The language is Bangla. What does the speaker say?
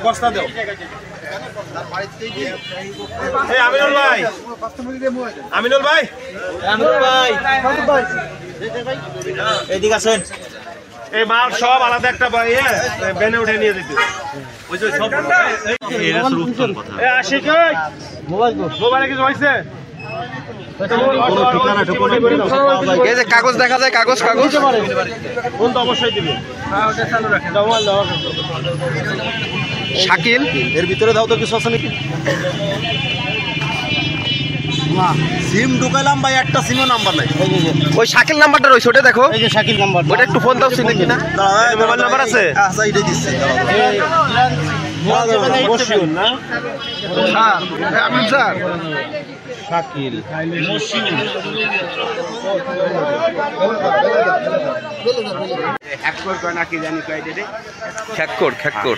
বস্তা দাও আমিনুল ভাই আমিনুল ভাই এদিকে আসেন এই মাল সব আলাদা একটা ব্যানে উঠে নিয়ে যেতে কাগজ দেখা যায় কাগজ কাগজ ফোন তো অবশ্যই দিবে শাকিল এর ভিতরে দাও তো কিছু আছে নাকি সিম ঢুকাইলাম ভাই একটা সিমও নাম্বার নাই ওই শাকিল নাম্বারটা রয়েছে ওটা দেখো এই যে শাকিল নাম্বার ওটা একটু ফোন দাও চিনি কিনা মোবাইল নাম্বার আছে আচ্ছা এটা দিচ্ছি না আমি স্যার শাকিল হ্যাক কর